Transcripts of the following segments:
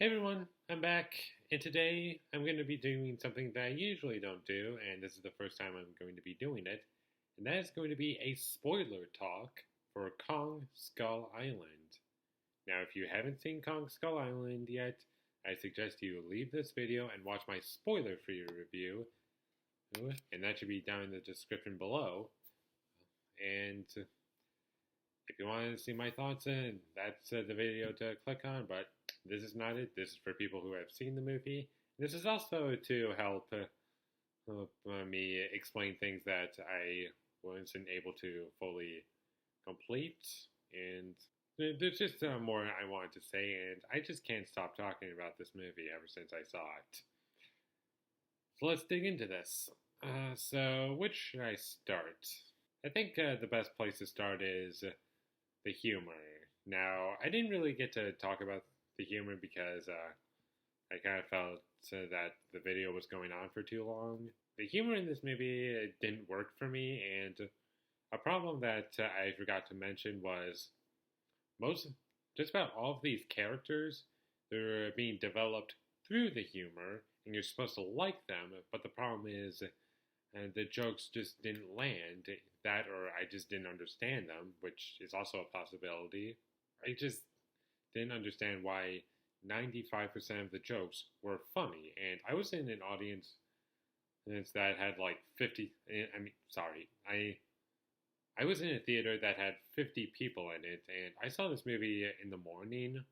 Hey everyone, I'm back, and today I'm going to be doing something that I usually don't do, and this is the first time I'm going to be doing it, and that is going to be a spoiler talk for Kong Skull Island. Now, if you haven't seen Kong Skull Island yet, I suggest you leave this video and watch my spoiler-free review, and that should be down in the description below. And if you want to see my thoughts, that's the video to click on, but this is not it. This is for people who have seen the movie. This is also to help me explain things that I wasn't able to fully complete. And there's just more I wanted to say, and I just can't stop talking about this movie ever since I saw it. So let's dig into this. So, which should I start? I think the best place to start is the humor. Now, I didn't really get to talk about the humor because I kind of felt that the video was going on for too long. The humor in this movie didn't work for me, and a problem that I forgot to mention was just about all of these characters, they're being developed through the humor, and you're supposed to like them, but the problem is the jokes just didn't land. That or I just didn't understand them, which is also a possibility. I just didn't understand why 95% of the jokes were funny. And I was in an audience that had like 50, I was in a theater that had 50 people in it, and I saw this movie in the morning,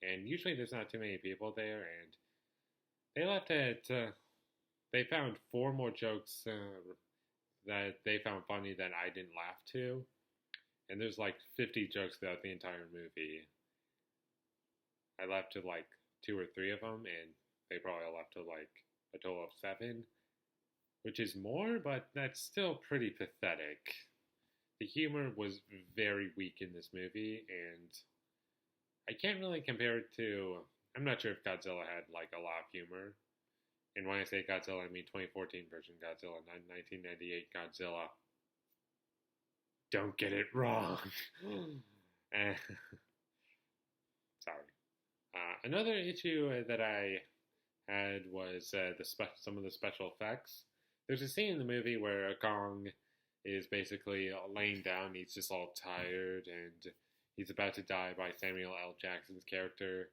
and usually there's not too many people there, and they left it, they found four more jokes that they found funny that I didn't laugh to, and there's like 50 jokes throughout the entire movie. I left to like two or three of them, and they probably left to like a total of seven, which is more, but that's still pretty pathetic. The humor was very weak in this movie, and I can't really compare it to. I'm not sure if Godzilla had like a lot of humor. And when I say Godzilla, I mean 2014 version Godzilla, not 1998 Godzilla. Don't get it wrong. Sorry. Another issue that I had was some of the special effects. There's a scene in the movie where Kong is basically laying down. He's just all tired, and he's about to die by Samuel L. Jackson's character.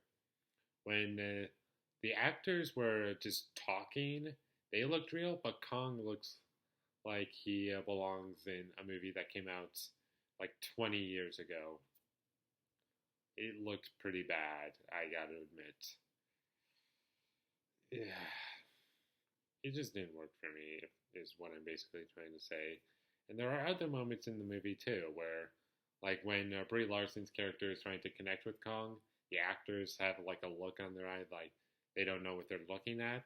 When the actors were just talking, they looked real, but Kong looks like he belongs in a movie that came out like 20 years ago. It looked pretty bad, I gotta admit. Yeah. It just didn't work for me, is what I'm basically trying to say. And there are other moments in the movie too, where, like when Brie Larson's character is trying to connect with Kong, the actors have like a look on their eye, like they don't know what they're looking at.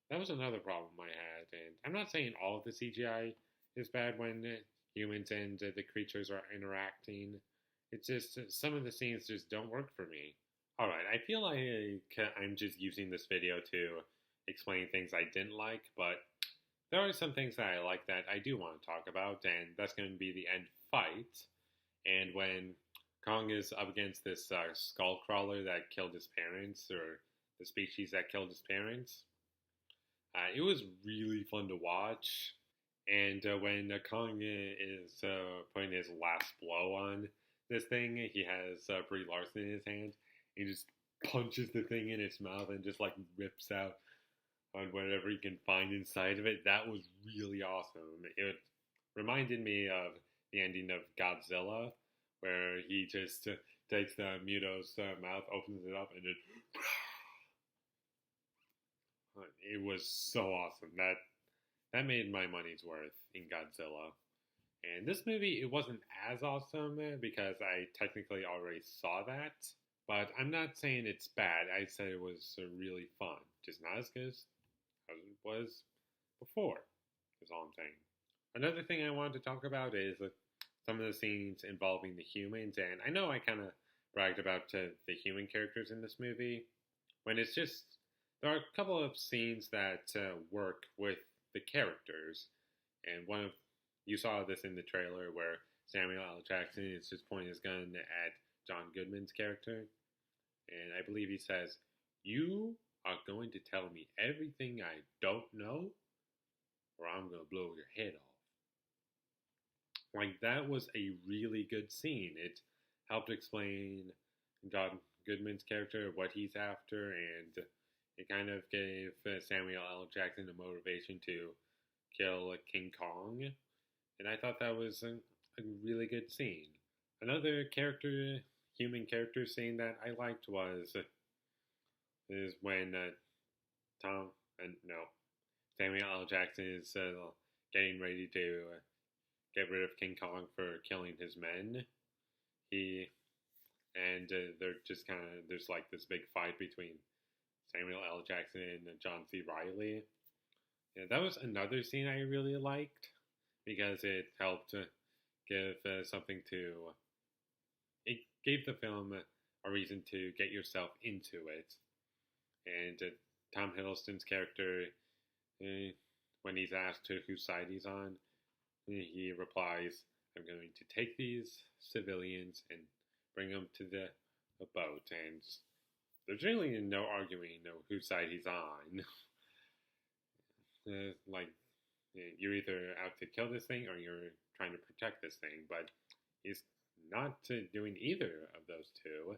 That was another problem I had, and I'm not saying all of the CGI is bad when humans and the creatures are interacting. It's just some of the scenes just don't work for me. Alright, I feel like I'm just using this video to explain things I didn't like, but there are some things that I like that I do want to talk about, and that's going to be the end fight. And when Kong is up against this skull crawler that killed his parents, or the species that killed his parents, it was really fun to watch. And when Kong is putting his last blow on this thing, he has Brie Larson in his hand. He just punches the thing in its mouth and just like rips out on whatever he can find inside of it. That was really awesome. It reminded me of the ending of Godzilla, where he just takes the Muto's mouth, opens it up, and then it was so awesome. That made my money's worth in Godzilla. And this movie, it wasn't as awesome because I technically already saw that. But I'm not saying it's bad. I said it was really fun. Just not as good as it was before, is all I'm saying. Another thing I wanted to talk about is some of the scenes involving the humans. And I know I kind of bragged about the human characters in this movie, when it's just, there are a couple of scenes that work with the characters. And you saw this in the trailer where Samuel L. Jackson is just pointing his gun at John Goodman's character. And I believe he says, "You are going to tell me everything I don't know, or I'm going to blow your head off." Like, that was a really good scene. It helped explain John Goodman's character, what he's after, and it kind of gave Samuel L. Jackson the motivation to kill King Kong. And I thought that was a really good scene. Another human character scene that I liked is when Tom and no Samuel L. Jackson is getting ready to get rid of King Kong for killing his men. He and they're just kind of there's like this big fight between Samuel L. Jackson and John C. Reilly. Yeah, that was another scene I really liked because it helped give something to. It gave the film a reason to get yourself into it, and Tom Hiddleston's character, when he's asked whose side he's on, he replies, "I'm going to take these civilians and bring them to the boat." And there's really no arguing whose side he's on. Like, you're either out to kill this thing or you're trying to protect this thing. But he's not doing either of those two.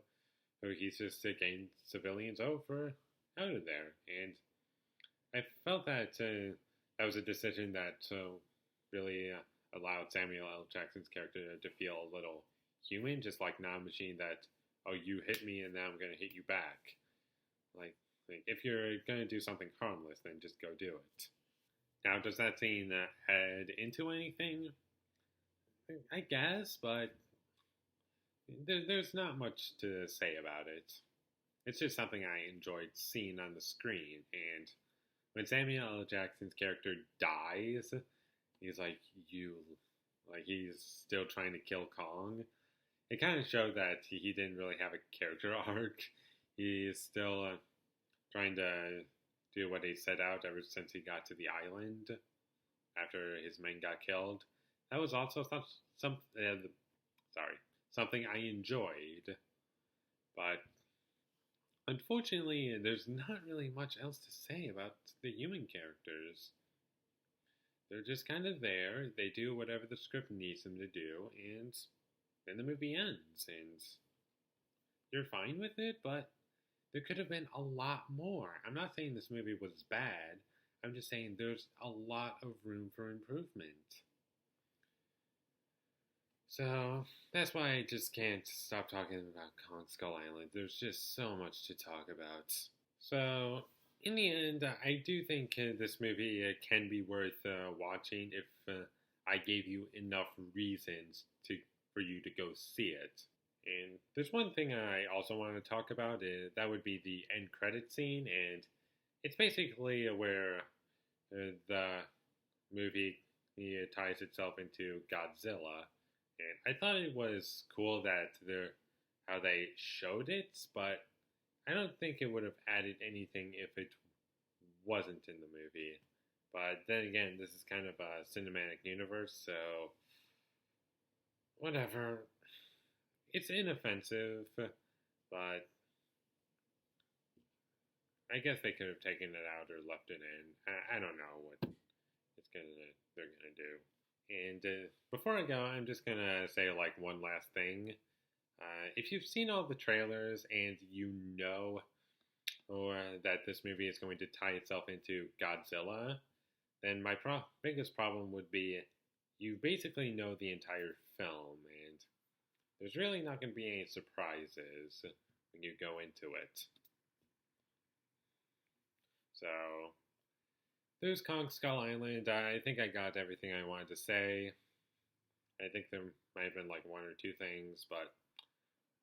So he's just getting civilians over out of there. And I felt that that was a decision that really allowed Samuel L. Jackson's character to feel a little human, just like not a machine that, oh, you hit me and now I'm going to hit you back. Like, if you're going to do something harmless, then just go do it. Now, does that scene add into anything? I guess, but there's not much to say about it. It's just something I enjoyed seeing on the screen. And when Samuel L. Jackson's character dies, he's like, he's still trying to kill Kong. It kind of showed that he didn't really have a character arc. He's still trying to do what he set out ever since he got to the island after his men got killed. That was also something I enjoyed, but unfortunately, there's not really much else to say about the human characters. They're just kind of there. They do whatever the script needs them to do, and then the movie ends, and you're fine with it, but there could have been a lot more. I'm not saying this movie was bad. I'm just saying there's a lot of room for improvement. So, that's why I just can't stop talking about Kong Skull Island. There's just so much to talk about. So, in the end, I do think this movie can be worth watching if I gave you enough reasons for you to go see it. And there's one thing I also want to talk about, that would be the end credit scene, and it's basically where the movie ties itself into Godzilla. And I thought it was cool that how they showed it, but I don't think it would have added anything if it wasn't in the movie. But then again, this is kind of a cinematic universe, so whatever. It's inoffensive, but I guess they could have taken it out or left it in. I don't know what they're gonna do. And before I go, I'm just gonna say like one last thing. If you've seen all the trailers and you know that this movie is going to tie itself into Godzilla, then my biggest problem would be you basically know the entire film, and there's really not going to be any surprises when you go into it. So, there's Kong Skull Island. I think I got everything I wanted to say. I think there might have been like one or two things, but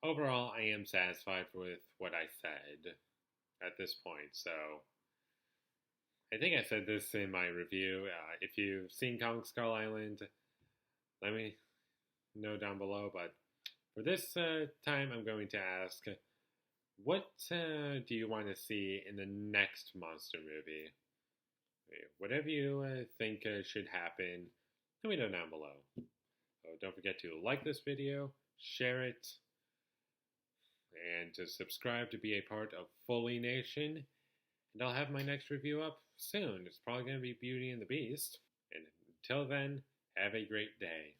overall, I am satisfied with what I said at this point. So, I think I said this in my review. If you've seen Kong Skull Island, let me know down below. But for this time, I'm going to ask, what do you want to see in the next monster movie? Whatever you think should happen, let me know down below. So don't forget to like this video, share it, and to subscribe to be a part of Foley Nation. And I'll have my next review up soon. It's probably going to be Beauty and the Beast. And until then, have a great day.